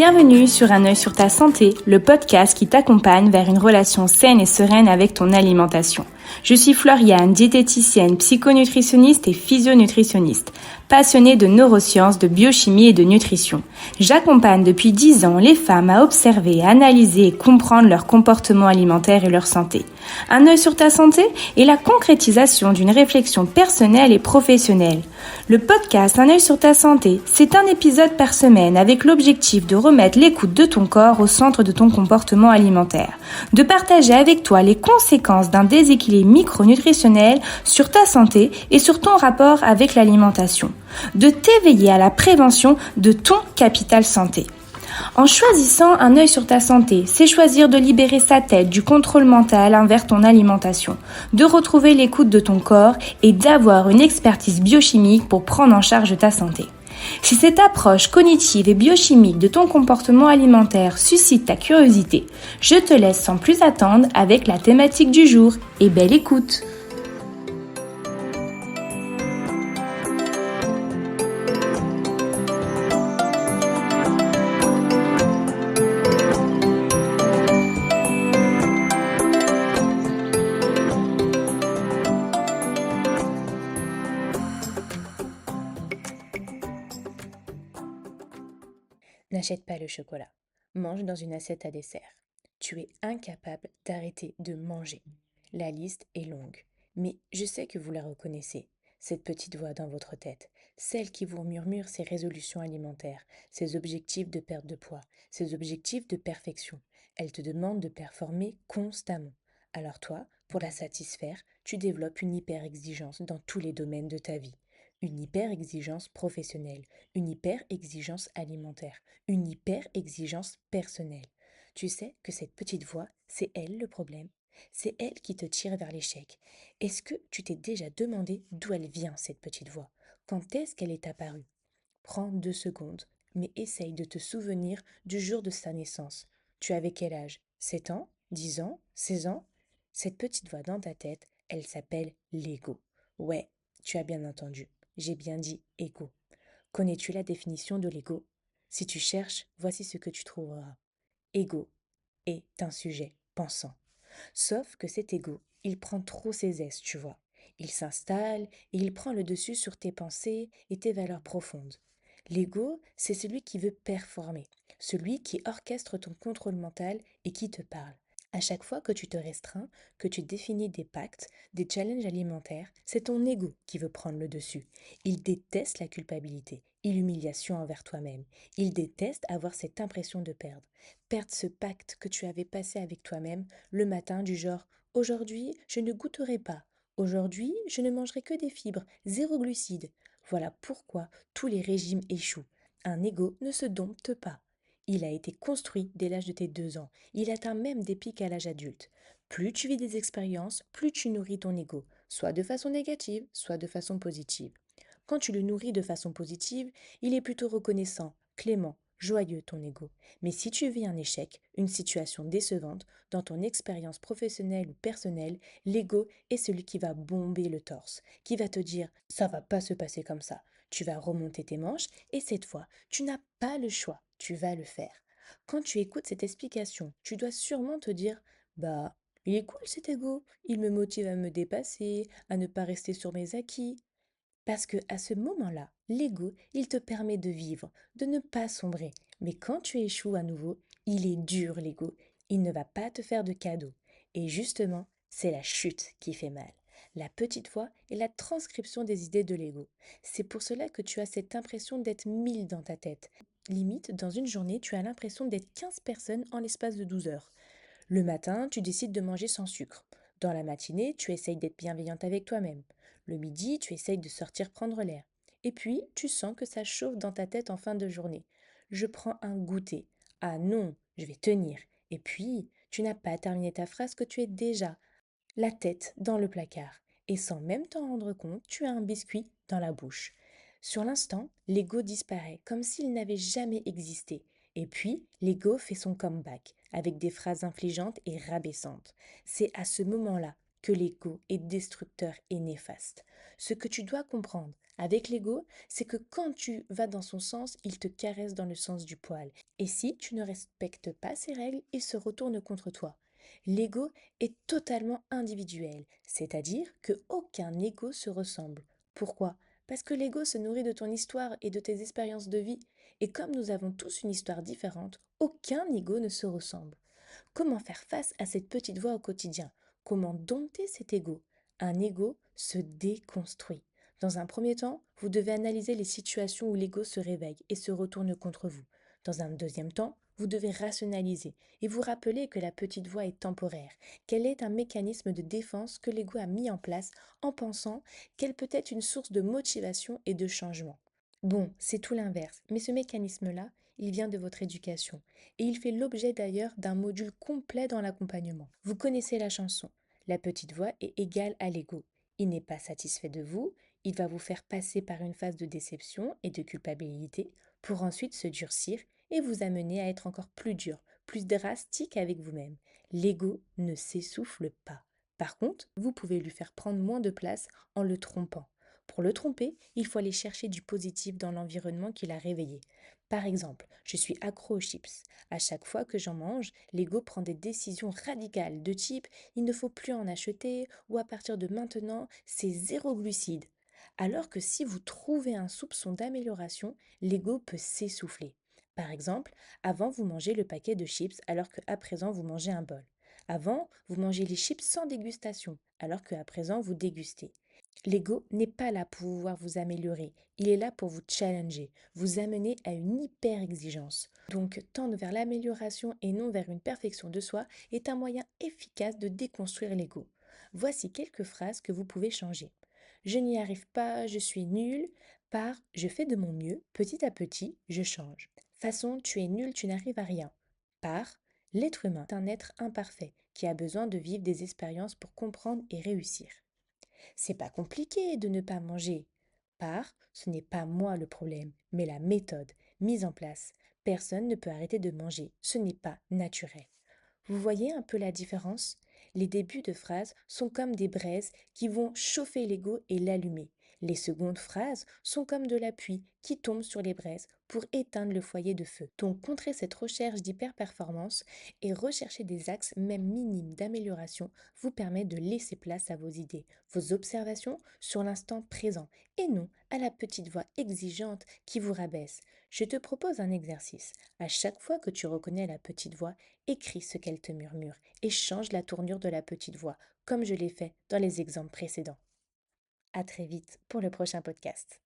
Bienvenue sur Un œil sur ta santé, le podcast qui t'accompagne vers une relation saine et sereine avec ton alimentation. Je suis Floriane, diététicienne, psychonutritionniste et physionutritionniste, passionnée de neurosciences, de biochimie et de nutrition. J'accompagne depuis 10 ans les femmes à observer, analyser et comprendre leur comportement alimentaire et leur santé. Un œil sur ta santé est la concrétisation d'une réflexion personnelle et professionnelle. Le podcast Un œil sur ta santé, c'est un épisode par semaine avec l'objectif de remettre l'écoute de ton corps au centre de ton comportement alimentaire, de partager avec toi les conséquences d'un déséquilibre micronutritionnel sur ta santé et sur ton rapport avec l'alimentation, de t'éveiller à la prévention de ton capital santé. En choisissant un œil sur ta santé, c'est choisir de libérer sa tête du contrôle mental envers ton alimentation, de retrouver l'écoute de ton corps et d'avoir une expertise biochimique pour prendre en charge ta santé. Si cette approche cognitive et biochimique de ton comportement alimentaire suscite ta curiosité, je te laisse sans plus attendre avec la thématique du jour et belle écoute! N'achète pas le chocolat. Mange dans une assiette à dessert. Tu es incapable d'arrêter de manger. La liste est longue. Mais je sais que vous la reconnaissez, cette petite voix dans votre tête, celle qui vous murmure ses résolutions alimentaires, ses objectifs de perte de poids, ses objectifs de perfection. Elle te demande de performer constamment. Alors toi, pour la satisfaire, tu développes une hyper-exigence dans tous les domaines de ta vie. Une hyper-exigence professionnelle, une hyper-exigence alimentaire, une hyper-exigence personnelle. Tu sais que cette petite voix, c'est elle le problème. C'est elle qui te tire vers l'échec. Est-ce que tu t'es déjà demandé d'où elle vient, cette petite voix? Quand est-ce qu'elle est apparue? Prends 2 secondes, mais essaye de te souvenir du jour de sa naissance. Tu avais quel âge? 7 ans? 10 ans? 16 ans? Cette petite voix dans ta tête, elle s'appelle l'ego. Ouais, tu as bien entendu. J'ai bien dit ego. Connais-tu la définition de l'ego? Si tu cherches, voici ce que tu trouveras. Ego est un sujet pensant. Sauf que cet ego, il prend trop ses aises, tu vois. Il s'installe et il prend le dessus sur tes pensées et tes valeurs profondes. L'ego, c'est celui qui veut performer, celui qui orchestre ton contrôle mental et qui te parle. À chaque fois que tu te restreins, que tu définis des pactes, des challenges alimentaires, c'est ton ego qui veut prendre le dessus. Il déteste la culpabilité et l'humiliation envers toi-même. Il déteste avoir cette impression de perdre. Perdre ce pacte que tu avais passé avec toi-même le matin du genre aujourd'hui, je ne goûterai pas. Aujourd'hui, je ne mangerai que des fibres, zéro glucides. Voilà pourquoi tous les régimes échouent. Un ego ne se dompte pas. Il a été construit dès l'âge de tes 2 ans. Il atteint même des pics à l'âge adulte. Plus tu vis des expériences, plus tu nourris ton ego, soit de façon négative, soit de façon positive. Quand tu le nourris de façon positive, il est plutôt reconnaissant, clément, joyeux ton ego. Mais si tu vis un échec, une situation décevante, dans ton expérience professionnelle ou personnelle, l'ego est celui qui va bomber le torse, qui va te dire ça va pas se passer comme ça. Tu vas remonter tes manches et cette fois, tu n'as pas le choix, tu vas le faire. Quand tu écoutes cette explication, tu dois sûrement te dire bah, il est cool cet ego, il me motive à me dépasser, à ne pas rester sur mes acquis. Parce que à ce moment-là, l'ego, il te permet de vivre, de ne pas sombrer. Mais quand tu échoues à nouveau, il est dur l'ego. Il ne va pas te faire de cadeaux. Et justement, c'est la chute qui fait mal. La petite voix est la transcription des idées de l'ego. C'est pour cela que tu as cette impression d'être 1000 dans ta tête. Limite, dans une journée, tu as l'impression d'être 15 personnes en l'espace de 12 heures. Le matin, tu décides de manger sans sucre. Dans la matinée, tu essayes d'être bienveillante avec toi-même. Le midi, tu essayes de sortir prendre l'air. Et puis, tu sens que ça chauffe dans ta tête en fin de journée. Je prends un goûter. Ah non, je vais tenir. Et puis, tu n'as pas terminé ta phrase que tu es déjà la tête dans le placard. Et sans même t'en rendre compte, tu as un biscuit dans la bouche. Sur l'instant, l'ego disparaît, comme s'il n'avait jamais existé. Et puis, l'ego fait son comeback, avec des phrases infligeantes et rabaissantes. C'est à ce moment-là que l'ego est destructeur et néfaste. Ce que tu dois comprendre avec l'ego, c'est que quand tu vas dans son sens, il te caresse dans le sens du poil. Et si tu ne respectes pas ses règles, il se retourne contre toi. L'ego est totalement individuel, c'est-à-dire que aucun ego se ressemble. Pourquoi? Parce que l'ego se nourrit de ton histoire et de tes expériences de vie. Et comme nous avons tous une histoire différente, aucun ego ne se ressemble. Comment faire face à cette petite voix au quotidien? Comment dompter cet ego? Un ego se déconstruit. Dans un premier temps, vous devez analyser les situations où l'ego se réveille et se retourne contre vous. Dans un deuxième temps, vous devez rationaliser et vous rappeler que la petite voix est temporaire, qu'elle est un mécanisme de défense que l'ego a mis en place en pensant qu'elle peut être une source de motivation et de changement. Bon, c'est tout l'inverse, mais ce mécanisme-là, il vient de votre éducation et il fait l'objet d'ailleurs d'un module complet dans l'accompagnement. Vous connaissez la chanson. La petite voix est égale à l'ego. Il n'est pas satisfait de vous, il va vous faire passer par une phase de déception et de culpabilité pour ensuite se durcir et vous amener à être encore plus dur, plus drastique avec vous-même. L'ego ne s'essouffle pas. Par contre, vous pouvez lui faire prendre moins de place en le trompant. Pour le tromper, il faut aller chercher du positif dans l'environnement qu'il a réveillé. Par exemple, je suis accro aux chips. À chaque fois que j'en mange, l'ego prend des décisions radicales de type il ne faut plus en acheter ou à partir de maintenant, c'est zéro glucide. Alors que si vous trouvez un soupçon d'amélioration, l'ego peut s'essouffler. Par exemple, avant vous mangez le paquet de chips alors qu'à présent vous mangez un bol. Avant, vous mangez les chips sans dégustation alors qu'à présent vous dégustez. L'ego n'est pas là pour pouvoir vous améliorer, il est là pour vous challenger, vous amener à une hyper-exigence. Donc, tendre vers l'amélioration et non vers une perfection de soi est un moyen efficace de déconstruire l'ego. Voici quelques phrases que vous pouvez changer. Je n'y arrive pas, je suis nul, par je fais de mon mieux, petit à petit, je change. Façon tu es nul, tu n'arrives à rien. Par l'être humain est un être imparfait qui a besoin de vivre des expériences pour comprendre et réussir. C'est pas compliqué de ne pas manger. Par, ce n'est pas moi le problème, mais la méthode mise en place. Personne ne peut arrêter de manger, ce n'est pas naturel. Vous voyez un peu la différence? Les débuts de phrases sont comme des braises qui vont chauffer l'ego et l'allumer. Les secondes phrases sont comme de la pluie qui tombe sur les braises pour éteindre le foyer de feu. Donc contrer cette recherche d'hyperperformance et rechercher des axes même minimes d'amélioration vous permet de laisser place à vos idées, vos observations sur l'instant présent et non à la petite voix exigeante qui vous rabaisse. Je te propose un exercice. À chaque fois que tu reconnais la petite voix, écris ce qu'elle te murmure et change la tournure de la petite voix, comme je l'ai fait dans les exemples précédents. À très vite pour le prochain podcast.